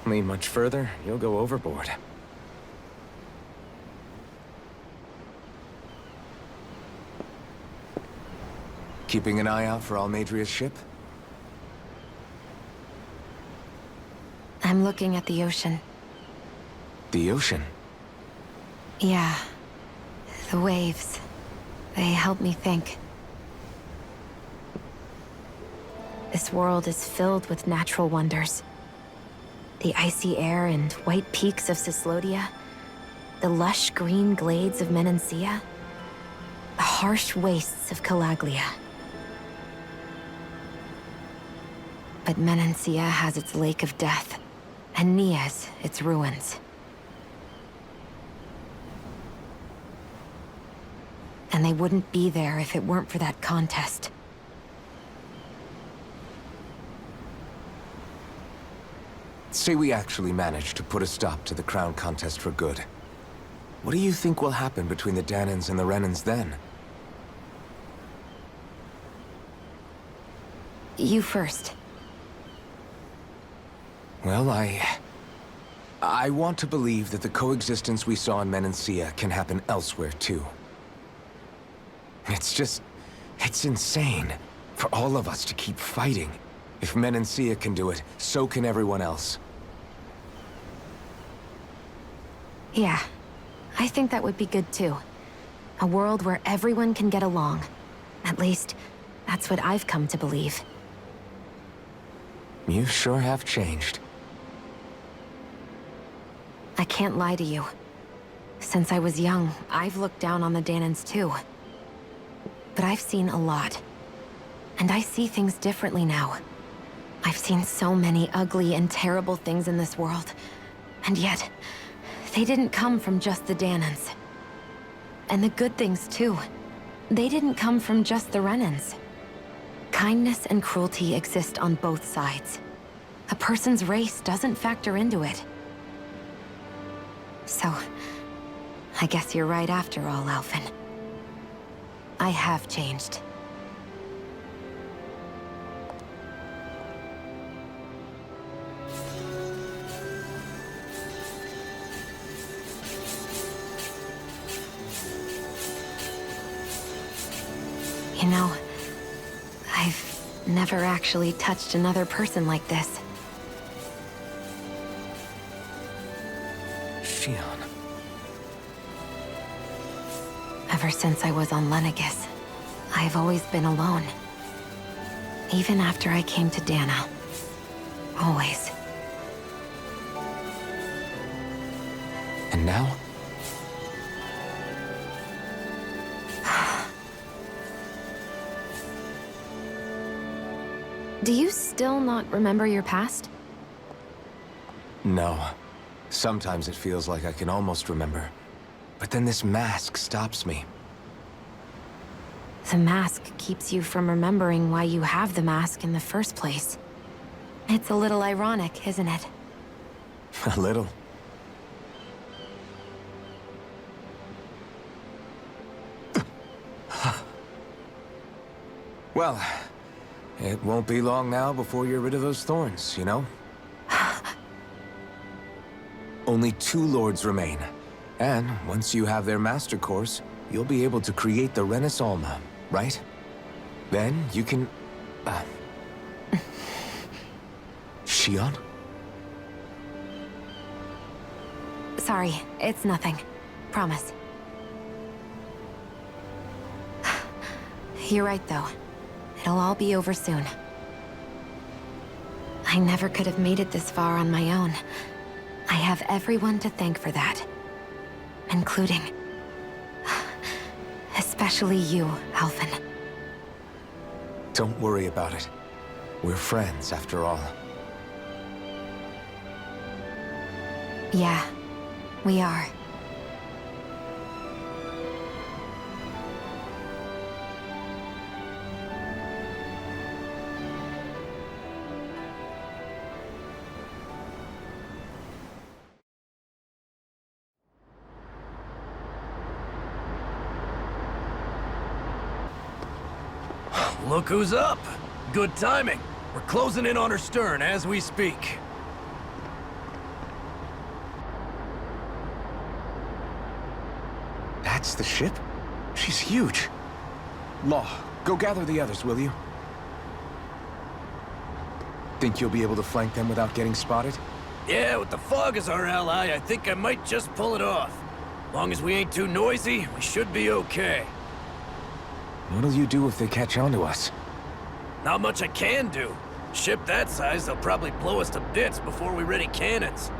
Lean much further, you'll go overboard. Keeping an eye out for Almeidria's ship? I'm looking at the ocean. The ocean? Yeah. The waves. They help me think. This world is filled with natural wonders. The icy air and white peaks of Cyslodia. The lush green glades of Menancia. The harsh wastes of Calaglia. But Menancia has its Lake of Death, and Nias its ruins. And they wouldn't be there if it weren't for that contest. Say we actually manage to put a stop to the crown contest for good. What do you think will happen between the Dahnans and the Renans then? You first. Well, I want to believe that the coexistence we saw in Menancia can happen elsewhere, too. It's insane for all of us to keep fighting. If Menancia can do it, so can everyone else. Yeah, I think that would be good too. A world where everyone can get along. At least, that's what I've come to believe. You sure have changed. I can't lie to you. Since I was young, I've looked down on the Dahnans too. But I've seen a lot. And I see things differently now. I've seen so many ugly and terrible things in this world. And yet, they didn't come from just the Dahnans. And the good things too. They didn't come from just the Renans. Kindness and cruelty exist on both sides. A person's race doesn't factor into it. So, I guess you're right after all, Alphen. I have changed. You know, I've never actually touched another person like this. Shionne. Ever since I was on Lenegis, I've always been alone. Even after I came to Dahna. Always. And now? Do you still not remember your past? No. Sometimes it feels like I can almost remember. But then this mask stops me. The mask keeps you from remembering why you have the mask in the first place. It's a little ironic, isn't it? A little. Well, it won't be long now before you're rid of those thorns, you know? Only 2 lords remain. And once you have their master course, you'll be able to create the Renis Alma, right? Then you can... Shionne? Sorry, it's nothing. Promise. You're right, though. It'll all be over soon. I never could have made it this far on my own. I have everyone to thank for that. Including... especially you, Alphen. Don't worry about it. We're friends, after all. Yeah, we are. Look who's up! Good timing. We're closing in on her stern as we speak. the ship? She's huge. Law, go gather the others, will you? Think you'll be able to flank them without getting spotted? Yeah, with the fog as our ally, I think I might just pull it off. Long as we ain't too noisy, we should be okay. What'll you do if they catch on to us? Not much I can do. Ship that size, they'll probably blow us to bits before we ready cannons.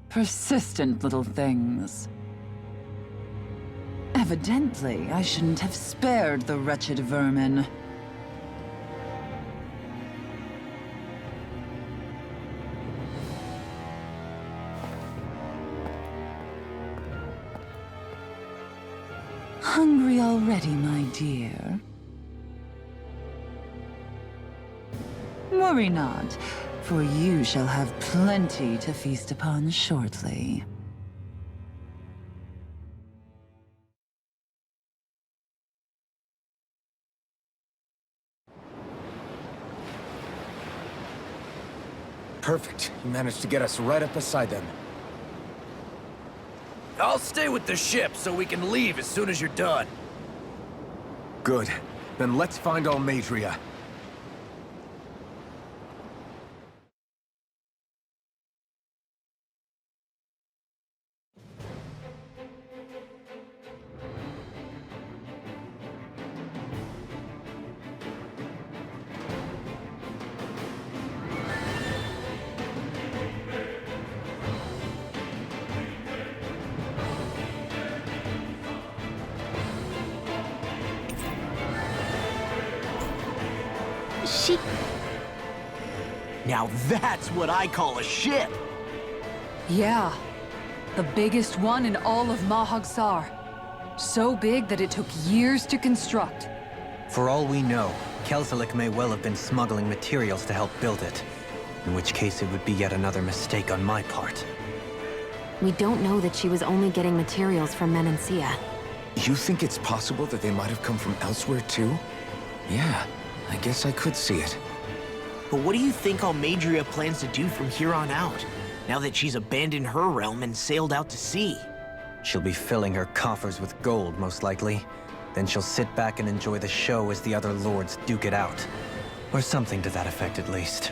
Persistent little things. Evidently, I shouldn't have spared the wretched vermin. Hungry already, my dear? Worry not, for you shall have plenty to feast upon shortly. Perfect. You managed to get us right up beside them. I'll stay with the ship so we can leave as soon as you're done. Good. Then let's find Almadria. Now that's what I call a ship! Yeah. The biggest one in all of Mahag-Sar. So big that it took years to construct. For all we know, Kelzelik may well have been smuggling materials to help build it. In which case it would be yet another mistake on my part. We don't know that she was only getting materials from Menancia. You think it's possible that they might have come from elsewhere too? Yeah, I guess I could see it. But what do you think Almadria plans to do from here on out, now that she's abandoned her realm and sailed out to sea? She'll be filling her coffers with gold, most likely. Then she'll sit back and enjoy the show as the other lords duke it out. Or something to that effect, at least.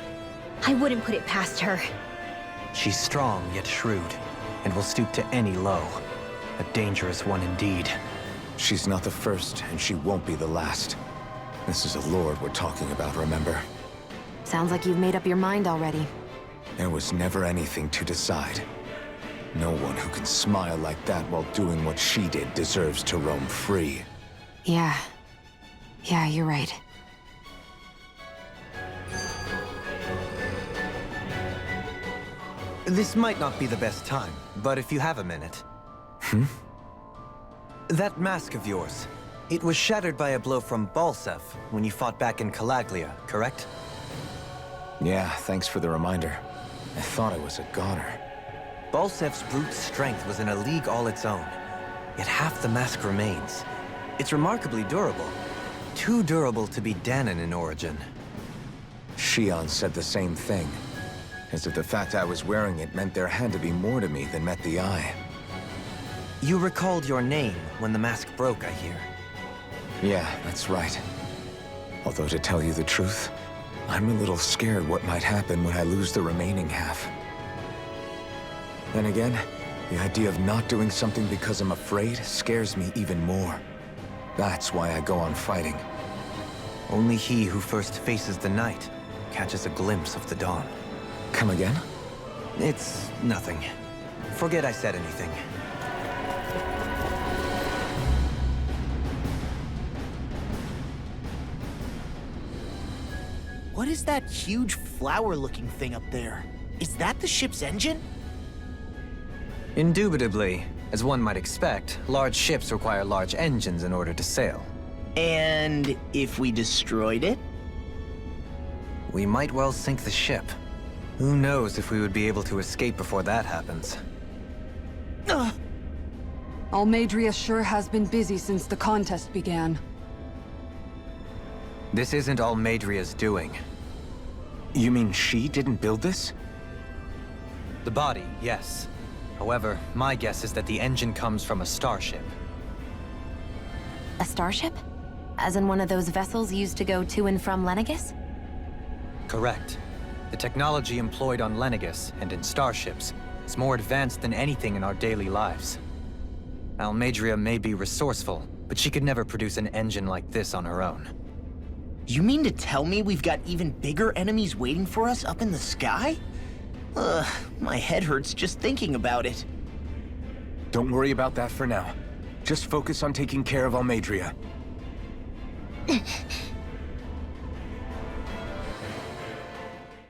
I wouldn't put it past her. She's strong, yet shrewd, and will stoop to any low. A dangerous one indeed. She's not the first, and she won't be the last. This is a lord we're talking about, remember? Sounds like you've made up your mind already. There was never anything to decide. No one who can smile like that while doing what she did deserves to roam free. Yeah. Yeah, you're right. This might not be the best time, but if you have a minute. That mask of yours. It was shattered by a blow from Balsef when you fought back in Calaglia, correct? Yeah, thanks for the reminder. I thought I was a goner. Balsef's brute strength was in a league all its own. Yet half the mask remains. It's remarkably durable. Too durable to be Dahnan in origin. Shion said the same thing. As if the fact I was wearing it meant there had to be more to me than met the eye. You recalled your name when the mask broke, I hear. Yeah, that's right. Although to tell you the truth, I'm a little scared what might happen when I lose the remaining half. Then again, the idea of not doing something because I'm afraid scares me even more. That's why I go on fighting. Only he who first faces the night catches a glimpse of the dawn. Come again? It's nothing. Forget I said anything. What is that huge flower-looking thing up there? Is that the ship's engine? Indubitably. As one might expect, large ships require large engines in order to sail. And if we destroyed it? We might well sink the ship. Who knows if we would be able to escape before that happens. Almeidria sure has been busy since the contest began. This isn't Almeidria's doing. You mean she didn't build this? The body, yes. However, my guess is that the engine comes from a starship. A starship? As in one of those vessels used to go to and from Lenegis? Correct. The technology employed on Lenegis and in starships is more advanced than anything in our daily lives. Almeidria may be resourceful, but she could never produce an engine like this on her own. You mean to tell me we've got even bigger enemies waiting for us up in the sky? Ugh, my head hurts just thinking about it. Don't worry about that for now. Just focus on taking care of Almeidria.